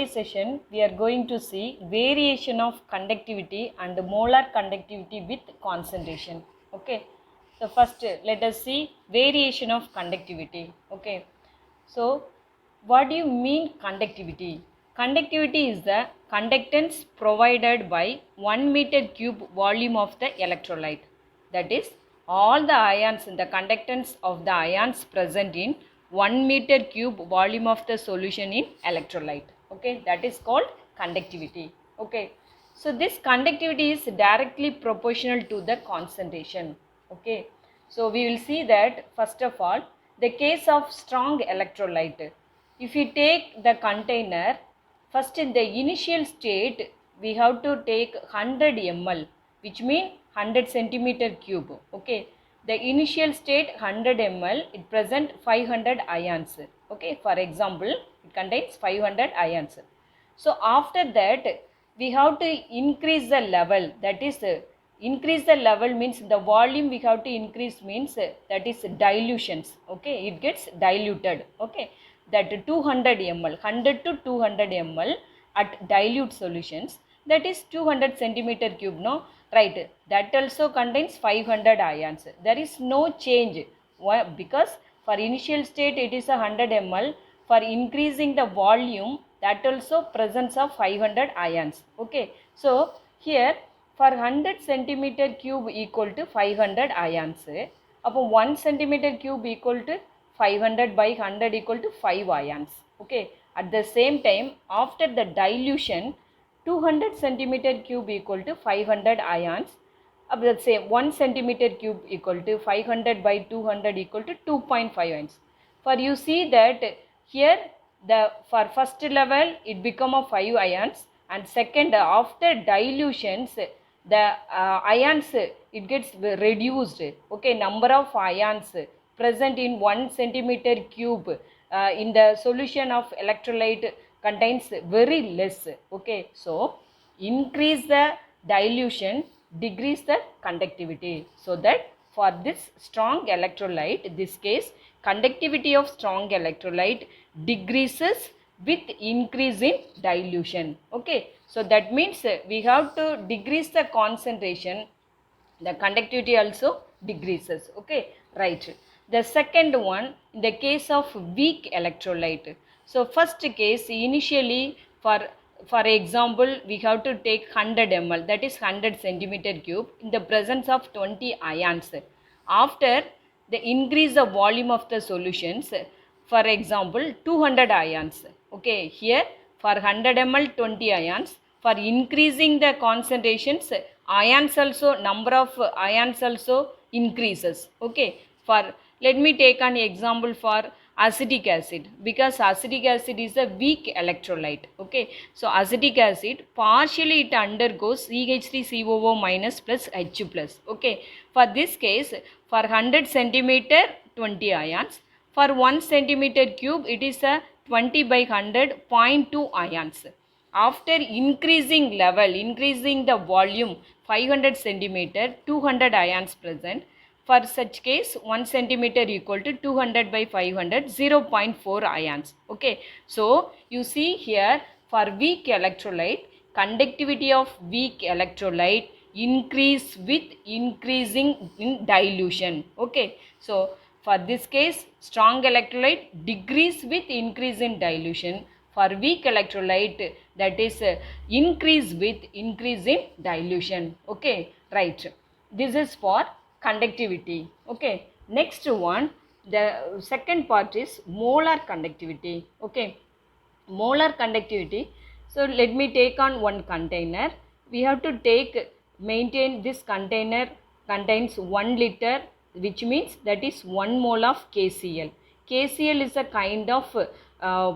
today's session we are going to see variation of conductivity and molar conductivity with concentration. Okay, so first let us see variation of conductivity. Okay, so what do you mean conductivity? Conductivity is the conductance provided by 1 meter cube volume of the electrolyte. That is, all the ions in the conductance of the ions present in 1 meter cube volume of the solution in electrolyte. Okay, that is called conductivity. Okay, so this conductivity is directly proportional to the concentration. Okay, so we will see that first of all, the case of strong electrolyte. If you take the container, first in the initial state we have to take 100 ml, which means 100 centimeter cube. Okay, the initial state 100 ml, it present 500 ions. Okay, for example, it contains 500 ions. So after that we have to increase the level, that is increase the level means the volume we have to increase means that is dilutions. Okay, it gets diluted. Okay, that 200 ml, 100 to 200 ml at dilute solutions, that is 200 centimeter cube, no, right, that also contains 500 ions. There is no change. Why? Because for initial state it is 100 ml, for increasing the volume that also presence of 500 ions. Okay, so here for 100 centimeter cube equal to 500 ions, upon 1 centimeter cube equal to 500 by 100 equal to 5 ions. Okay, at the same time after the dilution 200 centimeter cube equal to 500 ions. Let's say 1 centimeter cube equal to 500 by 200 equal to 2.5 ions. For you see that here the for first level it become a 5 ions, and second after dilutions the ions it gets reduced. Okay, number of ions present in 1 centimeter cube in the solution of electrolyte contains very less. Okay, so increase the dilution, decrease the conductivity, so that for this strong electrolyte, this case conductivity of strong electrolyte decreases with increase in dilution. Okay, so that means we have to decrease the concentration, the conductivity also decreases. Okay, right. The second one, in the case of weak electrolyte. So first case initially for example we have to take 100 ml, that is 100 centimeter cube in the presence of 20 ions. After the increase the volume of the solutions, for example 200 ions. Okay, here for 100 ml 20 ions, for increasing the concentrations ions also, number of ions also increases. Okay, for let me take an example for acetic acid, because acetic acid is a weak electrolyte. Okay, so acetic acid partially it undergoes CH3COO minus plus H plus. Okay, for this case for 100 centimeter 20 ions, for 1 centimeter cube it is a 20 by 100 0.2 ions. After increasing level, increasing the volume 500 centimeter, 200 ions present. For such case 1 centimeter equal to 200 by 500, 0.4 ions. Okay, so you see here for weak electrolyte, conductivity of weak electrolyte increase with increasing in dilution. Okay, so for this case strong electrolyte decrease with increase in dilution. For weak electrolyte, that is increase with increase in dilution. Okay, right. This is for conductivity. Okay, next one, the second part is molar conductivity. Okay, molar conductivity. So let me take on one container. We have to maintain this container contains 1 liter, which means that is 1 mole of KCl. KCl is a kind of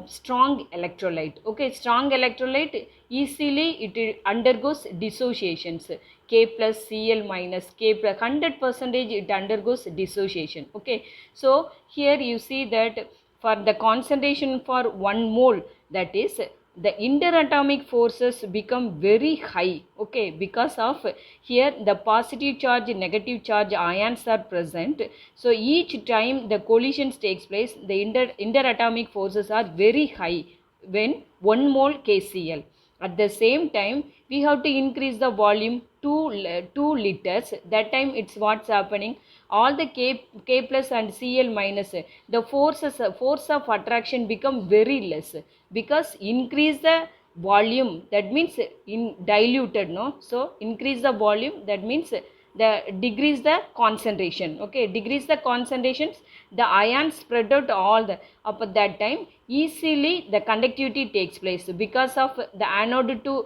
strong electrolyte. Okay, strong electrolyte easily it undergoes dissociations. K plus Cl minus K plus 100% it undergoes dissociation. Okay, so here you see that for the concentration for 1 mole, that is the interatomic forces become very high. Okay, because of here the positive charge negative charge ions are present, so each time the collisions takes place the interatomic forces are very high. when 1 mole KCl. At the same time, we have to increase the volume 2 liters. That time it's what's happening. All the K plus and Cl minus, the force of attraction become very less because increase the volume, that means in diluted, no? So increase the volume, that means the decrease the concentration. Okay, decrease the concentrations, the ions spread out all the up at that time easily the conductivity takes place because of the anode to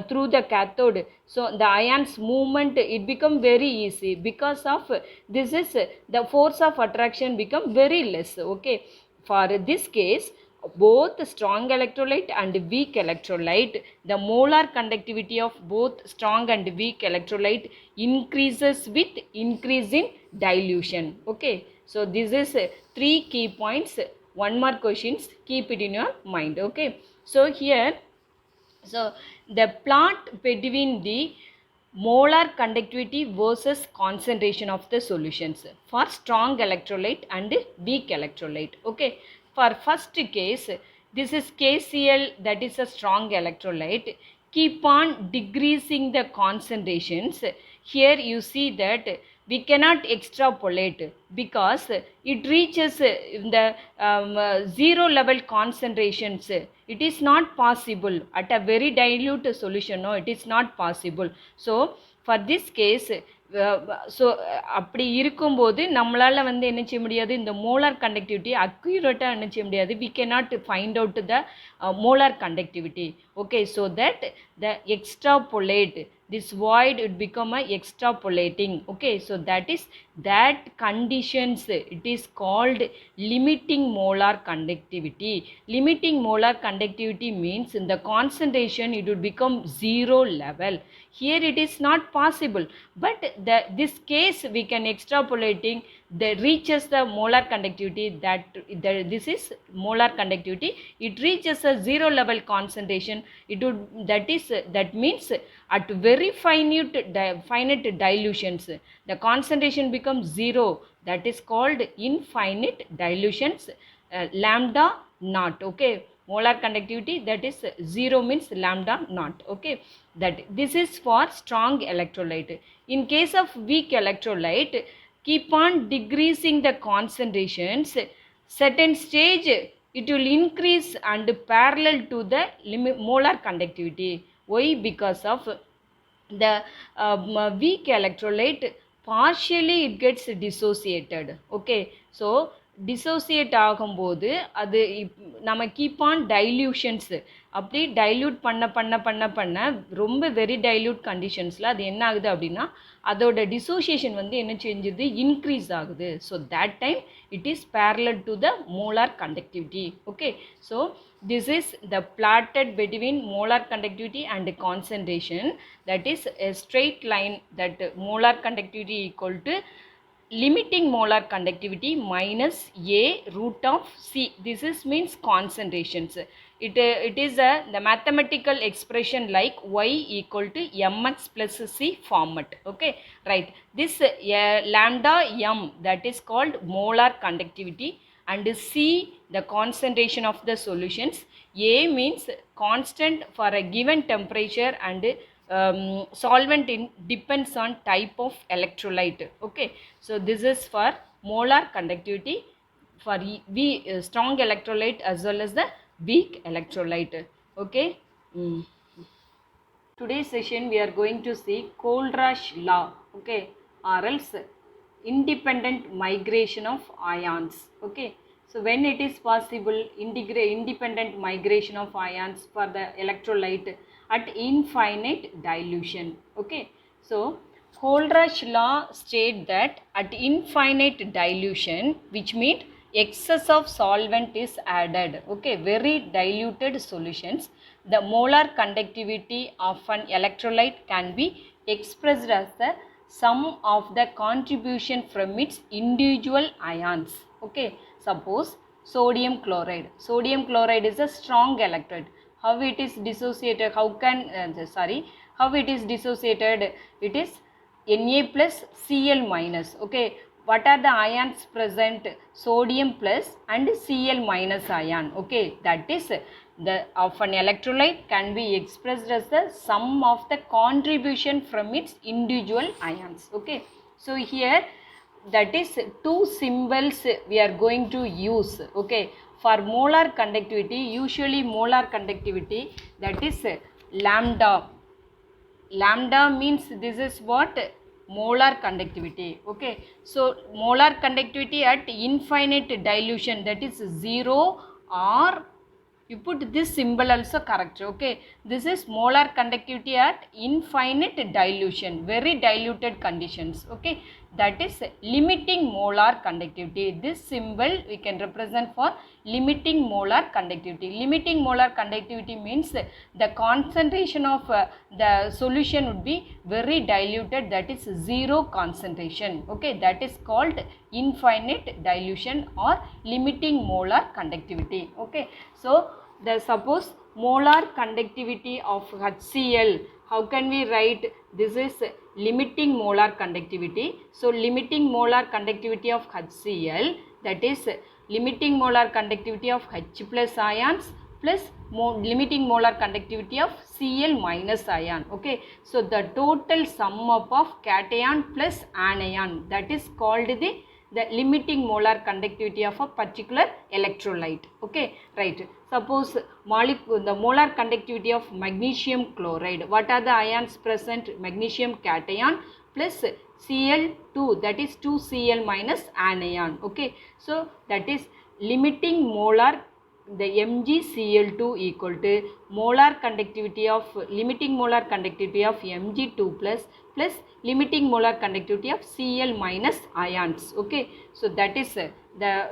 through the cathode. So the ions movement it become very easy because of this is the force of attraction become very less. Okay, for this case both strong electrolyte and weak electrolyte, the molar conductivity of both strong and weak electrolyte increases with increase in dilution. Okay, so this is 3 key points. One more questions, keep it in your mind. Okay, so here, so the plot between the molar conductivity versus concentration of the solutions for strong electrolyte and weak electrolyte. Okay, for first case, this is KCl, that is a strong electrolyte. Keep on decreasing the concentrations. Here you see that we cannot extrapolate because it reaches the zero level concentrations. It is not possible at a very dilute solution. No, it is not possible. So for this case, so அப்படி இருக்கும்போது நம்மளால் வந்து என்ன செய்ய முடியாது, இந்த molar conductivity அக்யூரேட்டாக என்ன செய்ய முடியாது. We cannot find out the molar conductivity. Okay, so that the extrapolate, this void would become a extrapolating. Okay, so that is that conditions, it is called limiting molar conductivity. Limiting molar conductivity means in the concentration it would become zero level. Here it is not possible, but this case we can extrapolating that reaches the molar conductivity, that this is molar conductivity, it reaches a zero level concentration. It would, that means at very finite dilutions the concentration becomes zero, that is called infinite dilutions, lambda naught. Okay, molar conductivity that is 0 means lambda naught. Okay, that this is for strong electrolyte. In case of weak electrolyte, keep on decreasing the concentrations. Certain stage it will increase and parallel to the molar conductivity. Why? Because of the weak electrolyte partially it gets dissociated. Okay, so dissociate ஆகும்போது அது நம்ம keep on டைல்யூஷன்ஸ் அப்படி dilute பண்ண ரொம்ப very dilute கண்டிஷன்ஸில் அது என்ன ஆகுது அப்படின்னா அதோட டிசோசியேஷன் வந்து என்ன செஞ்சுது, இன்க்ரீஸ் ஆகுது. So that time it is parallel to the molar conductivity. Okay, so this is the plotted between molar conductivity and concentration, that is a straight line, that molar conductivity equal to limiting molar conductivity minus a root of c. This is means concentrations. It is the mathematical expression like y equal to mx plus c format. Okay, right. This lambda m, that is called molar conductivity, and c the concentration of the solutions. A means constant for a given temperature, and solvent depends on type of electrolyte. Okay, so this is for molar conductivity for strong electrolyte as well as the weak electrolyte. Okay, today's session we are going to see Kohlrausch law. Okay, or else independent migration of ions. Okay, so when it is possible independent migration of ions for the electrolyte at infinite dilution. Okay, so Kohlrausch law state that at infinite dilution, which means excess of solvent is added. Okay, very diluted solutions, the molar conductivity of an electrolyte can be expressed as the sum of the contribution from its individual ions. Okay, suppose sodium chloride. Sodium chloride is a strong electrolyte. How it is dissociated? How it is dissociated? It is Na plus Cl minus. Okay, what are the ions present? Sodium plus and Cl minus ion. Okay, that is the of an electrolyte can be expressed as the sum of the contribution from its individual ions. Okay, so here that is two symbols we are going to use. Okay, for molar conductivity, usually molar conductivity, that is lambda. Lambda means this is what? Molar conductivity. Okay, so molar conductivity at infinite dilution, that is 0, or you put this symbol also correct. Okay, this is molar conductivity at infinite dilution, very diluted conditions. Okay, that is limiting molar conductivity. This symbol we can represent for limiting molar conductivity. Limiting molar conductivity means the concentration of the solution would be very diluted, that is 0 concentration. Okay, that is called infinite dilution or limiting molar conductivity. Okay, so the suppose molar conductivity of HCl, how can we write? This is limiting molar conductivity. So limiting molar conductivity of HCl, that is limiting molar conductivity of H plus ions plus limiting molar conductivity of Cl minus ion. Okay, so the total sum up of cation plus anion, that is called the limiting molar conductivity of a particular electrolyte. Okay, right. Suppose the molar conductivity of magnesium chloride, what are the ions present? Magnesium cation plus Cl2, that is 2Cl minus anion. Okay, so that is limiting molar, the MgCl2 equal to molar conductivity of limiting molar conductivity of Mg2 plus limiting molar conductivity of Cl minus ions. Okay, so that is the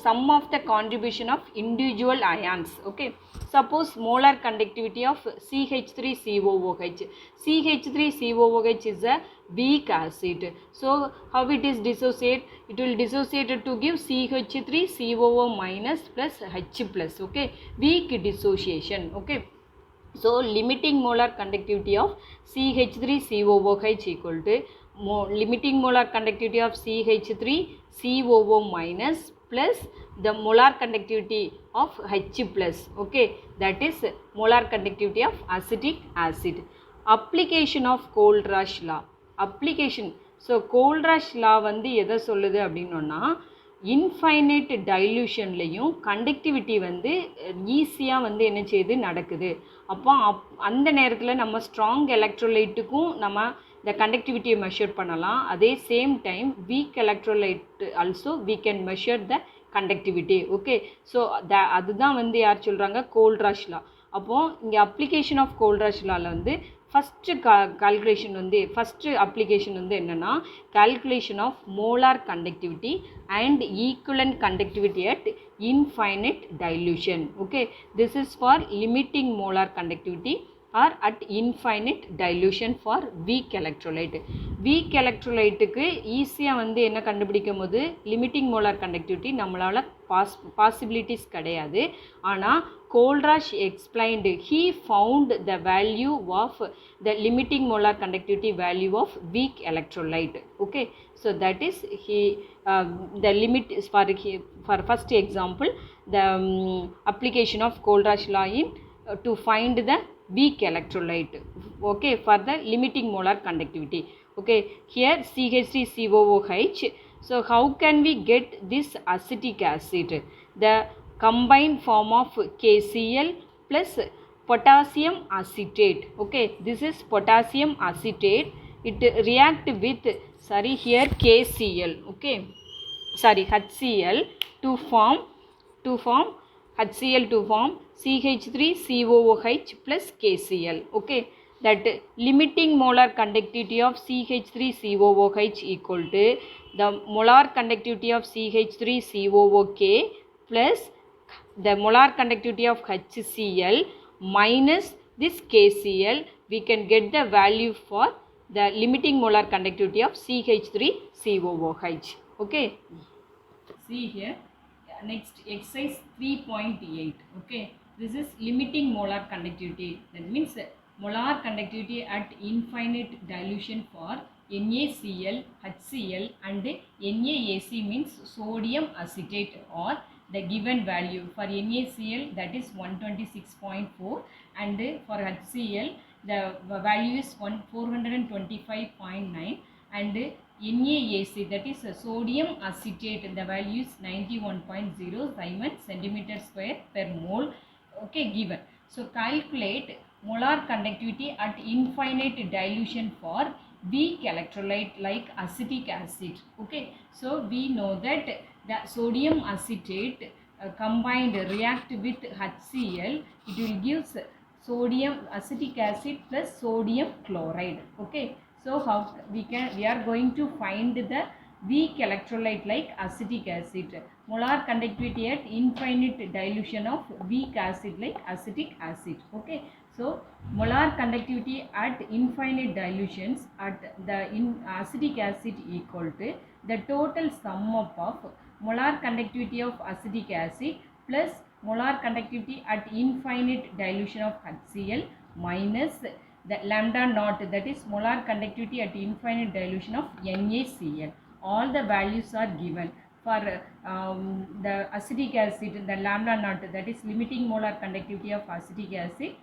sum of the contribution of individual ions. Okay, suppose molar conductivity of CH3COOH. CH3COOH is a weak acid. So how it is dissociate? It will dissociate to give CH3COO minus plus H plus. Okay, weak dissociation. Okay, so limiting molar conductivity of CH3COOH equal to limiting molar conductivity of CH3COO minus plus the molar conductivity of H plus. Okay, that is molar conductivity of acetic acid. Application of Kohlrausch law. Application. So Kohlrausch law வந்து எதை சொல்லுது அப்படின்னோன்னா, infinite டைல்யூஷன்லேயும் conductivity வந்து ஈஸியாக வந்து என்ன செய்யுது நடக்குது. அப்போ அந்த நேரத்தில் நம்ம ஸ்ட்ராங் எலக்ட்ரோலைட்டுக்கும் நம்ம இந்த கண்டக்டிவிட்டியை மெஷர் பண்ணலாம். அதே same time week electrolyte also we can measure the conductivity. Okay, so அதுதான் வந்து யார் சொல்கிறாங்க? கோல்ட்ராஷ் லா. அப்போது இங்கே அப்ளிகேஷன் ஆஃப் கோல்ட்ராஷ் லாவில் வந்து ஃபஸ்ட்டு கால்குலேஷன் வந்து ஃபஸ்ட்டு அப்ளிகேஷன் வந்து என்னென்னா, calculation of molar conductivity and equivalent conductivity at infinite dilution. Okay, this is for limiting molar conductivity or at infinite dilution for weak electrolyte. weak electrolyteக்கு ஈஸியாக வந்து என்ன கண்டுபிடிக்கும் போது லிமிட்டிங் மோலார் கண்டக்டிவிட்டி நம்மளால் பாசிபிலிட்டிஸ் கிடையாது. ஆனால் Kohlrausch explained, he found the value of the limiting molar conductivity value of weak electrolyte. Okay, so that is the limit is for first example the application of Kohlrausch law in to find the weak electrolyte. Okay, for the limiting molar conductivity. Okay, here CH3COOH. So how can we get this acetic acid? The combined form of KCl plus potassium acetate. Okay, this is potassium acetate. It react with here KCl. Okay, HCl to form HCl to form CH3COOH plus KCl. Okay, that limiting molar conductivity of CH3COOH equal to the molar conductivity of CH3COOK plus the molar conductivity of HCl minus this KCl. We can get the value for the limiting molar conductivity of CH3COOH. Okay, see here. Next exercise 3.8. okay, this is limiting molar conductivity. That means molar conductivity at infinite dilution for NaCl, HCl and NaAC means sodium acetate or the given value. For NaCl that is 126.4 and for HCl the value is 425.9 and NaAC that is sodium acetate the value is 91.0 Simon centimeter square per mole. Okay, given. So calculate molar conductivity at infinite dilution for weak electrolyte like acetic acid. Okay, so we know that the sodium acetate combined react with HCl, it will give sodium acetic acid plus sodium chloride. Okay, so how we are going to find the weak electrolyte like acetic acid, molar conductivity at infinite dilution of weak acid like acetic acid. Okay, so molar conductivity at infinite dilutions at the acetic acid equal to the total sum up of molar conductivity of acetic acid plus molar conductivity at infinite dilution of HCl minus the lambda naught, that is molar conductivity at infinite dilution of NaCl. All the values are given. For the acetic acid, the lambda naught, that is limiting molar conductivity of acetic acid,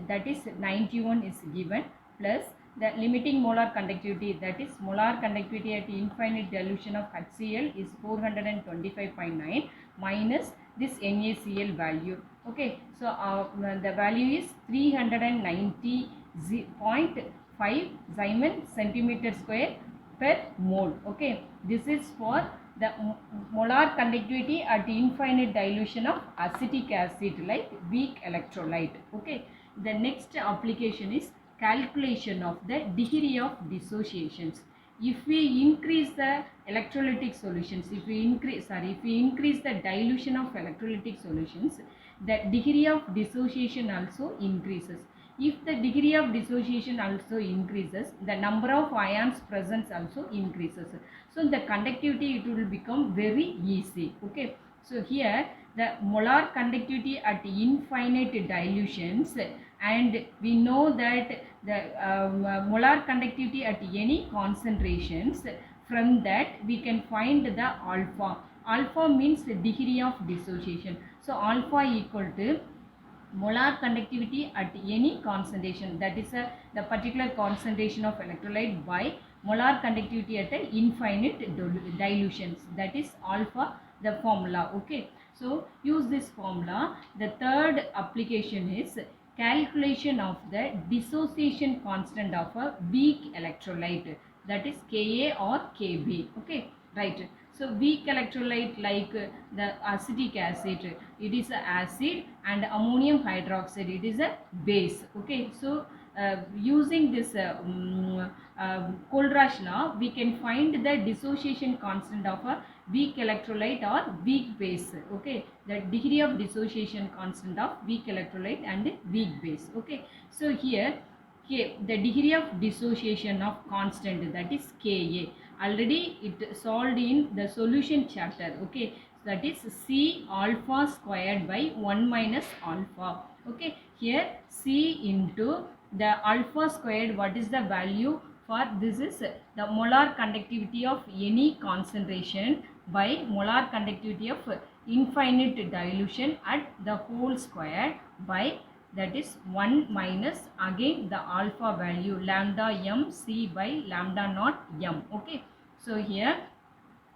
that is 91 is given, plus the limiting molar conductivity, that is molar conductivity at infinite dilution of HCl is 425.9 minus this NaCl value. Okay, so the value is 390.5 Simon centimeter square per mole. Okay, this is for the molar conductivity at infinite dilution of acetic acid like weak electrolyte. Okay, the next application is calculation of the degree of dissociations. If we increase the electrolytic solutions, if we increase the dilution of electrolytic solutions, the degree of dissociation also increases. If the degree of dissociation also increases, the number of ions present also increases. So the conductivity, it will become very easy. Okay, so here the molar conductivity at infinite dilutions, and we know that the molar conductivity at any concentrations, from that we can find the alpha. Alpha means the degree of dissociation. So alpha equal to molar conductivity at any concentration, that is the particular concentration of electrolyte by molar conductivity at a infinite dilutions, that is alpha, the formula. Okay, so use this formula. The third application is calculation of the dissociation constant of a weak electrolyte, that is Ka or Kb. Okay, right. So weak electrolyte like the acetic acid, it is an acid, and ammonium hydroxide, it is a base. Okay, so using this Kohlrausch law, we can find the dissociation constant of a weak electrolyte or weak base. Okay, the degree of dissociation constant of weak electrolyte and weak base. Okay, so here the degree of dissociation of constant, that is Ka. Already it solved in the solution chapter. Okay, that is C alpha squared by 1 minus alpha. Okay, here C into the alpha squared, what is the value for this is the molar conductivity of any concentration by molar conductivity of infinite dilution at the whole square by, that is 1 minus again the alpha value lambda m C by lambda naught m. Okay, so here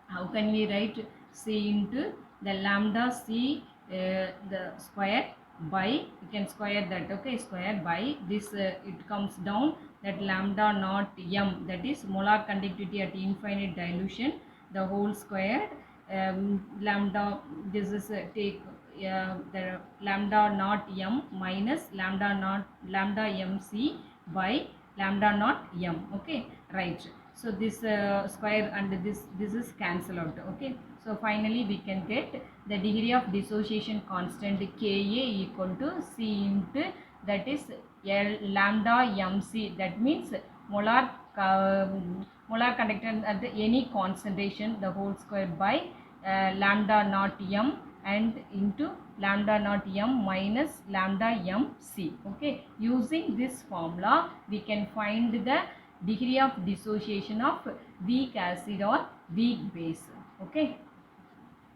how can we write C into the lambda C the square by, you can square that. Okay, square by this it comes down that lambda naught m, that is molar conductivity at infinite dilution, the whole square, lambda, this is take the lambda naught m minus lambda mc by lambda naught m. Okay, right. So this square and this is cancel out. Okay, so finally we can get the degree of dissociation constant Ka equal to C into, that is lambda mc, that means molar conductance at any concentration, the whole square by lambda naught m and into lambda naught m minus lambda mc. Okay, using this formula we can find the degree of dissociation of weak acid or weak base. Okay.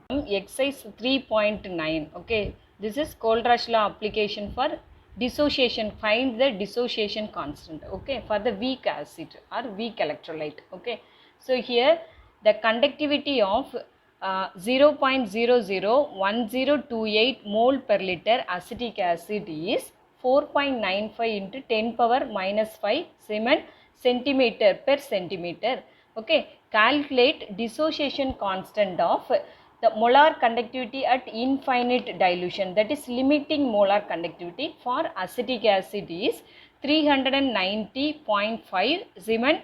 Exercise 3.9. Okay, this is Kohlrausch law application for dissociation. Find the dissociation constant. Okay, for the weak acid or weak electrolyte. Okay, so here the conductivity of 0.001028 mole per liter acetic acid is 4.95 into 10 power minus 5 Siemens centimeter per centimeter. Okay, calculate dissociation constant of the molar conductivity at infinite dilution, that is limiting molar conductivity for acetic acid is 390.5 Siemens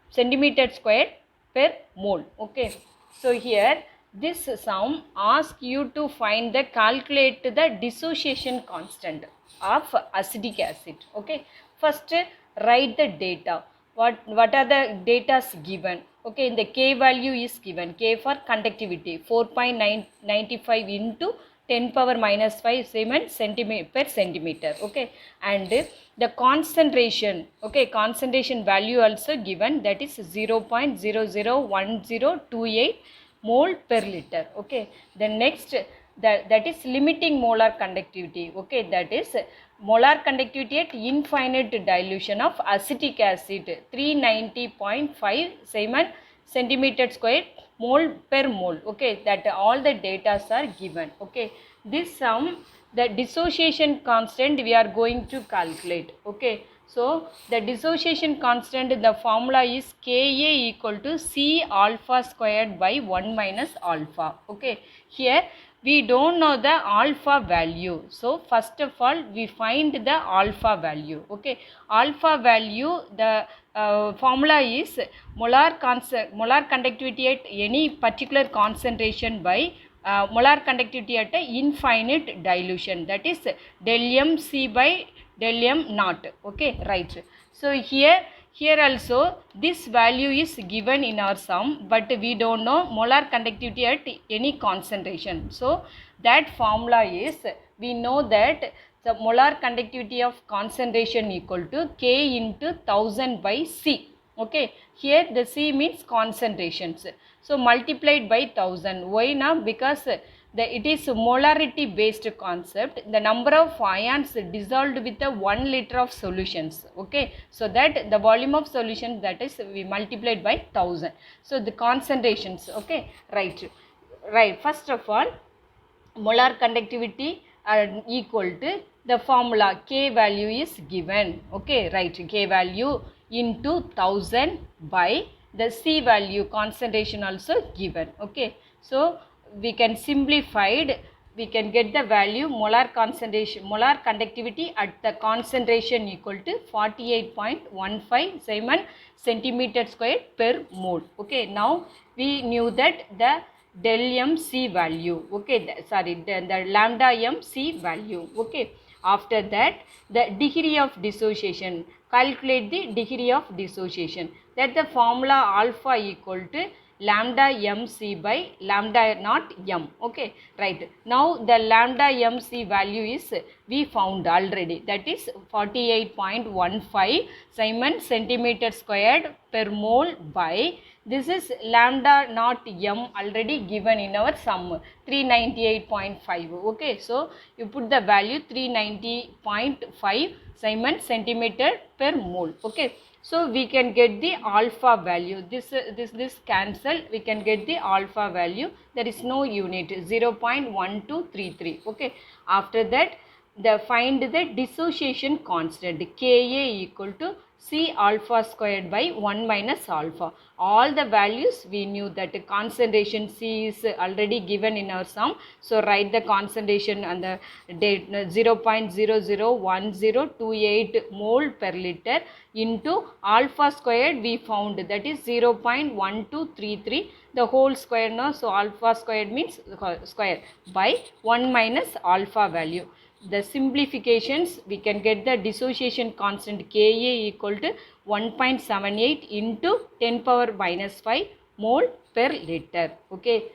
centimeter square per mole. Okay, so here this sum asks you to find the calculate the dissociation constant of acetic acid. Okay, first write the data. What are the data given? Okay, the K value is given. K for conductivity 4.95 into 10 power minus 5 Siemens centimeter per centimeter. Okay, and the concentration, okay, concentration value also given, that is 0.001028 mole per liter. Okay, the next that is limiting molar conductivity. Okay, that is molar conductivity at infinite dilution of acetic acid 390.5 Siemens centimeter square mole per mole. Okay, that all the data are given. Okay, this sum, the dissociation constant we are going to calculate. Okay, so the dissociation constant, the formula is Ka equal to C alpha squared by 1 minus alpha. Okay, here we don't know the alpha value, so first of all we find the alpha value. Okay, alpha value, the formula is molar conductivity at any particular concentration by molar conductivity at a infinite dilution, that is del m C by del m naught. Okay, right. So here also this value is given in our sum, but we don't know molar conductivity at any concentration. So that formula is, we know that the molar conductivity of concentration equal to K into 1000 by C. Okay, here the C means concentrations, so multiplied by 1000. Why now? Because it is molarity based concept. The number of ions dissolved with the 1 liter of solutions. Okay, so that the volume of solution, that is we multiplied by 1000. So the concentrations. Okay, right. First of all, molar conductivity are equal to the formula K value is given. Okay, right. K value into 1000 by the C value, concentration also given. Okay, so we can simplified, we can get the value molar concentration, molar conductivity at the concentration equal to 48.15 Siemens centimeter square per mole. Okay, now we knew that the del m C value. Okay, the lambda m C value. Okay, after that the degree of dissociation, calculate the degree of dissociation, that the formula alpha equal to lambda mc by lambda naught m. Okay, right. Now the lambda mc value is we found already, that is 48.15 Siemens centimeter squared per mole by, this is lambda naught m already given in our sum 398.5. Okay, so you put the value 390.5 Siemens centimeter per mole. Okay, so we can get the alpha value. This cancel, we can get the alpha value. There is no unit, 0.1233. Okay, after that find the dissociation constant Ka equal to C alpha squared by 1 minus alpha. All the values we knew, that concentration C is already given in our sum. So write the concentration and the 0.001028 mole per liter into alpha squared we found, that is 0.1233, the whole square now. So alpha squared means square by 1 minus alpha value. The simplifications, we can get the dissociation constant Ka equal to 1.78 into 10 power minus 5 mole per liter. Okay,